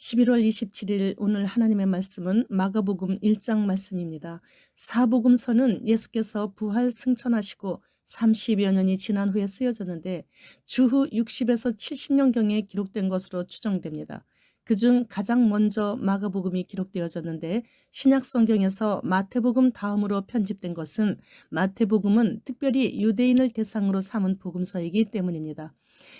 11월 27일 오늘 하나님의 말씀은 마가복음 1장 말씀입니다. 사복음서는 예수께서 부활 승천하시고 30여 년이 지난 후에 쓰여졌는데 주후 60에서 70년경에 기록된 것으로 추정됩니다. 그중 가장 먼저 마가복음이 기록되어졌는데 신약 성경에서 마태복음 다음으로 편집된 것은 마태복음은 특별히 유대인을 대상으로 삼은 복음서이기 때문입니다.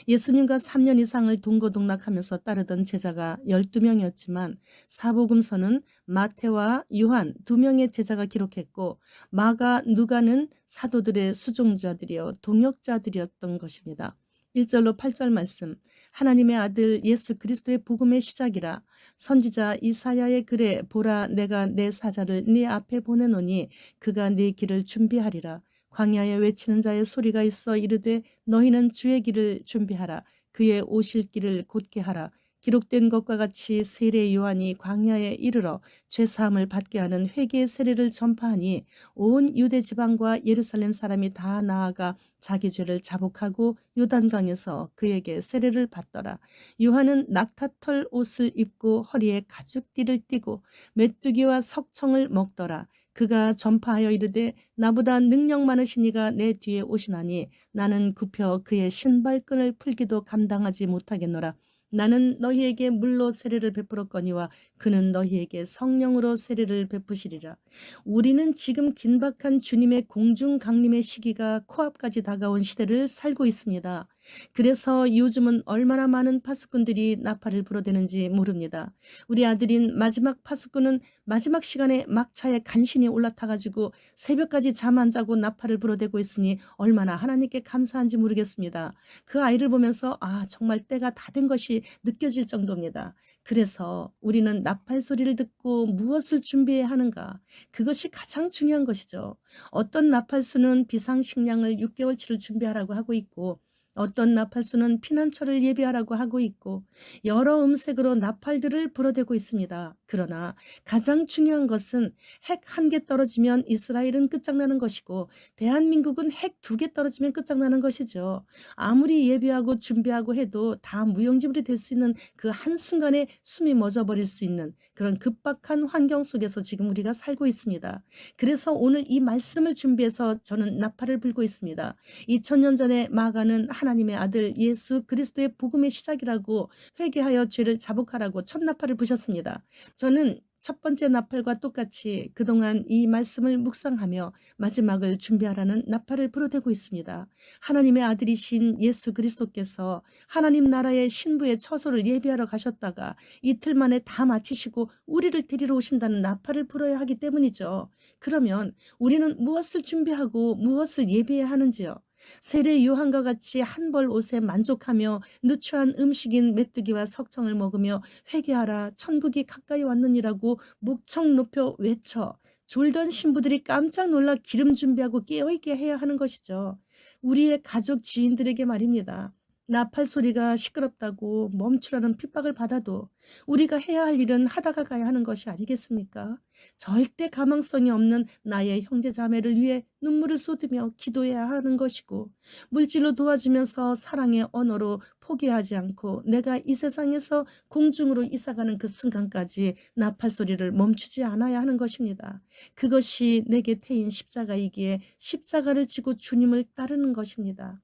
예수님과 3년 이상을 동거동락하면서 따르던 제자가 12명이었지만 사복음서는 마태와 요한 2명의 제자가 기록했고 마가, 누가는 사도들의 수종자들이요 동역자들이었던 것입니다. 1절로 8절 말씀, 하나님의 아들 예수 그리스도의 복음의 시작이라. 선지자 이사야의 글에 보라 내가 내 사자를 네 앞에 보내노니 그가 네 길을 준비하리라. 광야에 외치는 자의 소리가 있어 이르되 너희는 주의 길을 준비하라. 그의 오실 길을 곧게 하라. 기록된 것과 같이 세례 요한이 광야에 이르러 죄사함을 받게 하는 회개의 세례를 전파하니 온 유대 지방과 예루살렘 사람이 다 나아가 자기 죄를 자복하고 요단강에서 그에게 세례를 받더라. 요한은 낙타털 옷을 입고 허리에 가죽띠를 띠고 메뚜기와 석청을 먹더라. 그가 전파하여 이르되 나보다 능력 많으신 이가 내 뒤에 오시나니 나는 굽혀 그의 신발끈을 풀기도 감당하지 못하겠노라. 나는 너희에게 물로 세례를 베풀었거니와 그는 너희에게 성령으로 세례를 베푸시리라. 우리는 지금 긴박한 주님의 공중 강림의 시기가 코앞까지 다가온 시대를 살고 있습니다. 그래서 요즘은 얼마나 많은 파수꾼들이 나팔을 불어대는지 모릅니다. 우리 아들인 마지막 파수꾼은 마지막 시간에 막차에 간신히 올라타가지고 새벽까지 잠 안 자고 나팔을 불어대고 있으니 얼마나 하나님께 감사한지 모르겠습니다. 그 아이를 보면서 정말 때가 다 된 것이 느껴질 정도입니다. 그래서 우리는 나팔 소리를 듣고 무엇을 준비해야 하는가? 그것이 가장 중요한 것이죠. 어떤 나팔수는 비상식량을 6개월치를 준비하라고 하고 있고 어떤 나팔수는 피난처를 예비하라고 하고 있고 여러 음색으로 나팔들을 불어대고 있습니다. 그러나 가장 중요한 것은 핵 1개 떨어지면 이스라엘은 끝장나는 것이고 대한민국은 핵 2개 떨어지면 끝장나는 것이죠. 아무리 예비하고 준비하고 해도 다 무용지물이 될 수 있는 그 한순간에 숨이 멎어버릴 수 있는 그런 급박한 환경 속에서 지금 우리가 살고 있습니다. 그래서 오늘 이 말씀을 준비해서 저는 나팔을 불고 있습니다. 2000년 전에 마가는 하나님의 아들 예수 그리스도의 복음의 시작이라고 회개하여 죄를 자복하라고 첫 나팔을 부셨습니다. 저는 첫 번째 나팔과 똑같이 그동안 이 말씀을 묵상하며 마지막을 준비하라는 나팔을 불어대고 있습니다. 하나님의 아들이신 예수 그리스도께서 하나님 나라의 신부의 처소를 예비하러 가셨다가 이틀 만에 다 마치시고 우리를 데리러 오신다는 나팔을 불어야 하기 때문이죠. 그러면 우리는 무엇을 준비하고 무엇을 예비해야 하는지요? 세례 요한과 같이 한 벌 옷에 만족하며 누추한 음식인 메뚜기와 석청을 먹으며 회개하라 천국이 가까이 왔느니라고 목청 높여 외쳐 졸던 신부들이 깜짝 놀라 기름 준비하고 깨어있게 해야 하는 것이죠. 우리의 가족 지인들에게 말입니다. 나팔 소리가 시끄럽다고 멈추라는 핍박을 받아도 우리가 해야 할 일은 하다가 가야 하는 것이 아니겠습니까? 절대 가망성이 없는 나의 형제 자매를 위해 눈물을 쏟으며 기도해야 하는 것이고 물질로 도와주면서 사랑의 언어로 포기하지 않고 내가 이 세상에서 공중으로 이사가는 그 순간까지 나팔 소리를 멈추지 않아야 하는 것입니다. 그것이 내게 태인 십자가이기에 십자가를 지고 주님을 따르는 것입니다.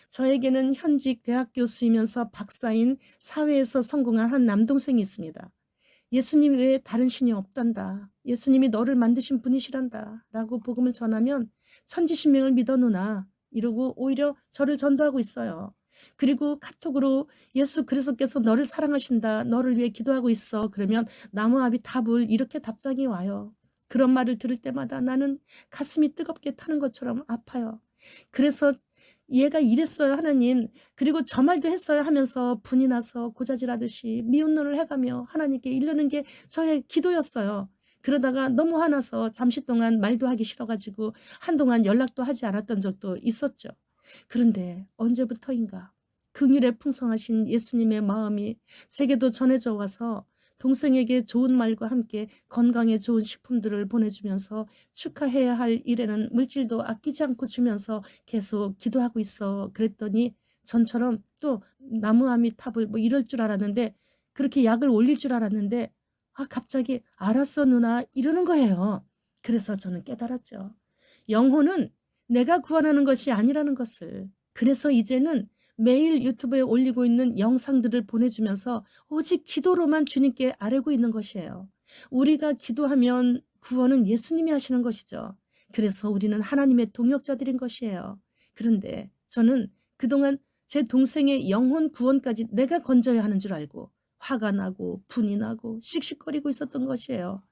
저에게는 현직 대학 교수이면서 박사인 사회에서 성공한 한 남동생이 있습니다. 예수님 외에 다른 신이 없단다. 예수님이 너를 만드신 분이시란다. 라고 복음을 전하면 천지신명을 믿어 누나 이러고 오히려 저를 전도하고 있어요. 그리고 카톡으로 예수 그리스도께서 너를 사랑하신다. 너를 위해 기도하고 있어. 그러면 나무아비 탑을 이렇게 답장이 와요. 그런 말을 들을 때마다 나는 가슴이 뜨겁게 타는 것처럼 아파요. 그래서 얘가 이랬어요 하나님. 그리고 저 말도 했어요 하면서 분이 나서 고자질하듯이 미운 눈을 해가며 하나님께 이르는 게 저의 기도였어요. 그러다가 너무 화나서 잠시 동안 말도 하기 싫어가지고 한동안 연락도 하지 않았던 적도 있었죠. 그런데 언제부터인가 긍휼에 풍성하신 예수님의 마음이 제게도 전해져 와서 동생에게 좋은 말과 함께 건강에 좋은 식품들을 보내주면서 축하해야 할 일에는 물질도 아끼지 않고 주면서 계속 기도하고 있어. 그랬더니 전처럼 또 나무아미 탑을 뭐 이럴 줄 알았는데 그렇게 약을 올릴 줄 알았는데 갑자기 "알았어 누나." 이러는 거예요. 그래서 저는 깨달았죠. 영혼은 내가 구원하는 것이 아니라는 것을. 그래서 이제는 매일 유튜브에 올리고 있는 영상들을 보내주면서 오직 기도로만 주님께 아뢰고 있는 것이에요. 우리가 기도하면 구원은 예수님이 하시는 것이죠. 그래서 우리는 하나님의 동역자들인 것이에요. 그런데 저는 그동안 제 동생의 영혼 구원까지 내가 건져야 하는 줄 알고 화가 나고 분이 나고 씩씩거리고 있었던 것이에요.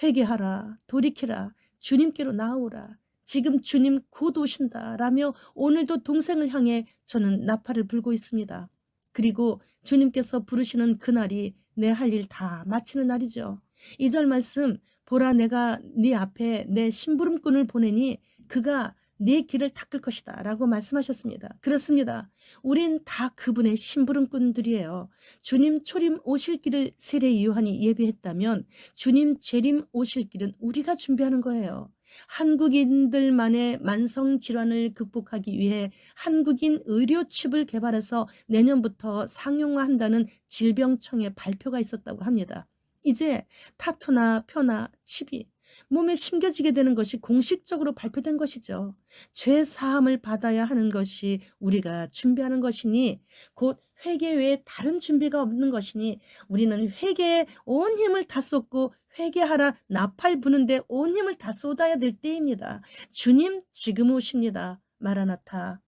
회개하라, 돌이키라, 주님께로 나오라. 지금 주님 곧 오신다 라며 오늘도 동생을 향해 저는 나팔을 불고 있습니다. 그리고 주님께서 부르시는 그날이 내 할 일 다 마치는 날이죠. 2절 말씀, 보라 내가 네 앞에 내 심부름꾼을 보내니 그가 네 길을 닦을 것이다 라고 말씀하셨습니다. 그렇습니다. 우린 다 그분의 심부름꾼들이에요. 주님 초림 오실 길을 세례 요한이 예비했다면 주님 재림 오실 길은 우리가 준비하는 거예요. 한국인들만의 만성 질환을 극복하기 위해 한국인 의료칩을 개발해서 내년부터 상용화한다는 질병청의 발표가 있었다고 합니다. 이제 타투나 표나 칩이 몸에 심겨지게 되는 것이 공식적으로 발표된 것이죠. 죄 사함을 받아야 하는 것이 우리가 준비하는 것이니 곧 회개 외에 다른 준비가 없는 것이니 우리는 회개에 온 힘을 다 쏟고 회개하라 나팔 부는데 온 힘을 다 쏟아야 될 때입니다. 주님 지금 오십니다. 마라나타.